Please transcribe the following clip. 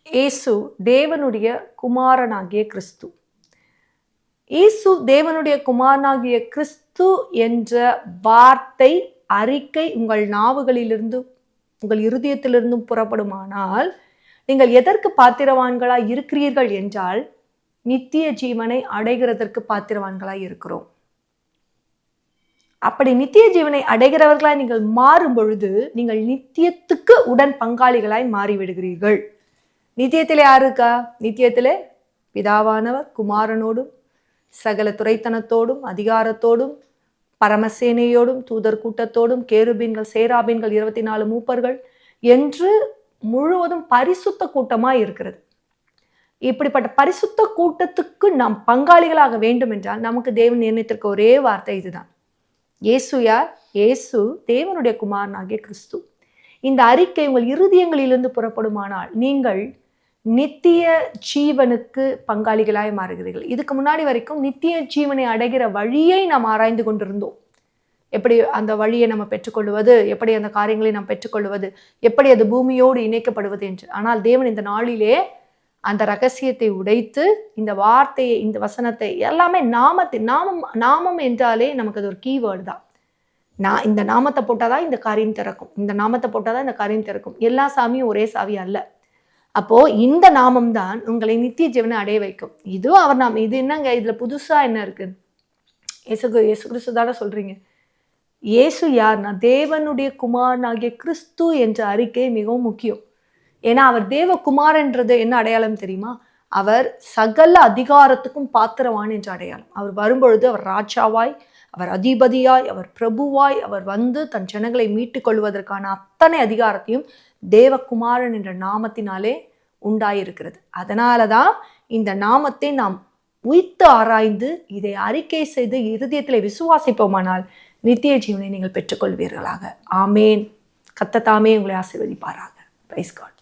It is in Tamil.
இயேசு தேவனுடைய குமாரனாகிய கிறிஸ்து. இயேசு தேவனுடைய குமாரனாகிய கிறிஸ்து என்ற வார்த்தை அறிக்கை உங்கள் நாவுகளிலிருந்து உங்கள் இருதயத்திலிருந்தும் புறப்படுமானால் நீங்கள் எதற்கு பாத்திரவான்களாய் இருக்கிறீர்கள் என்றால் நித்திய ஜீவனை அடைகிறதற்கு பாத்திரவான்களாய் இருக்கிறோம். அப்படி நித்திய ஜீவனை அடைகிறவர்களாய் நீங்கள் மாறும் பொழுது நீங்கள் நித்தியத்துக்கு உடன் பங்காளிகளாய் மாறிவிடுகிறீர்கள். நித்தியத்திலே யாரு இருக்கா? நித்தியத்திலே பிதாவானவர் குமாரனோடும் சகல துரைத்தனத்தோடும் அதிகாரத்தோடும் பரமசேனையோடும் தூதர் கூட்டத்தோடும் கேருபீன்கள் சேராபீன்கள் 24 மூப்பர்கள் என்று முழுவதும் பரிசுத்த கூட்டமாய் இருக்கிறது. இப்படிப்பட்ட பரிசுத்த கூட்டத்துக்கு நாம் பங்காளிகளாக வேண்டும் என்றால் நமக்கு தேவன் நிர்ணயித்திருக்க ஒரே வார்த்தை இதுதான். இயேசு யார்? இயேசு தேவனுடைய குமாரனாகிய கிறிஸ்து. இந்த அறிக்கை உங்கள் இருதயங்களிலிருந்து புறப்படுமானால் நீங்கள் நித்திய ஜீவனுக்கு பங்காளிகளாய் மாறுகிறீர்கள். இதுக்கு முன்னாடி வரைக்கும் நித்திய ஜீவனை அடைகிற வழியை நாம் ஆராய்ந்து கொண்டிருந்தோம். எப்படி அந்த வழியை நம்ம பெற்றுக்கொள்வது, எப்படி அந்த காரியங்களை நாம் பெற்றுக்கொள்வது, எப்படி அது பூமியோடு இணைக்கப்படுவது என்று. ஆனால் தேவன் இந்த நாளிலே அந்த ரகசியத்தை உடைத்து இந்த வார்த்தையை, இந்த வசனத்தை எல்லாமே நாமம் என்றாலே நமக்கு அது ஒரு கீவேர்டு தான். இந்த நாமத்தை போட்டாதான் இந்த காரியம் திறக்கும், இந்த நாமத்தை போட்டாதான் இந்த காரியம் திறக்கும். எல்லா சாமியும் ஒரே சாவி அல்ல. அப்போ இந்த நாமம் தான் உங்களை நித்திய ஜீவனை அடைய வைக்கும். இதுவும் அவர் நாமம். இது என்னங்க, இதுல புதுசா என்ன இருக்கு? இயேசு கிறிஸ்து தானே சொல்றீங்க. இயேசு யார்னா தேவனுடைய குமாரனாகிய கிறிஸ்து என்ற அறிக்கை மிகவும் முக்கியம். ஏன்னா அவர் தேவகுமாரன்றது என்ன அடையாளம் தெரியுமா? அவர் சகல அதிகாரத்துக்கும் பாத்திரவான் என்ற அடையாளம். அவர் வரும்பொழுது அவர் ராஜாவாய், அவர் அதிபதியாய், அவர் பிரபுவாய் அவர் வந்து தன் ஜனங்களை மீட்டுக் கொள்வதற்கான அத்தனை அதிகாரத்தையும் தேவகுமாரன் என்ற நாமத்தினாலே உண்டாயிருக்கிறது. அதனாலதான் இந்த நாமத்தை நாம் உய்த்து ஆராய்ந்து இதை அறிக்கை செய்து இருதயத்திலே விசுவாசிப்போமானால் நித்திய ஜீவனை நீங்கள் பெற்றுக்கொள்வீர்களாக. ஆமேன். கர்த்தர் தாமே உங்களை ஆசீர்வதிப்பாராக. Praise God.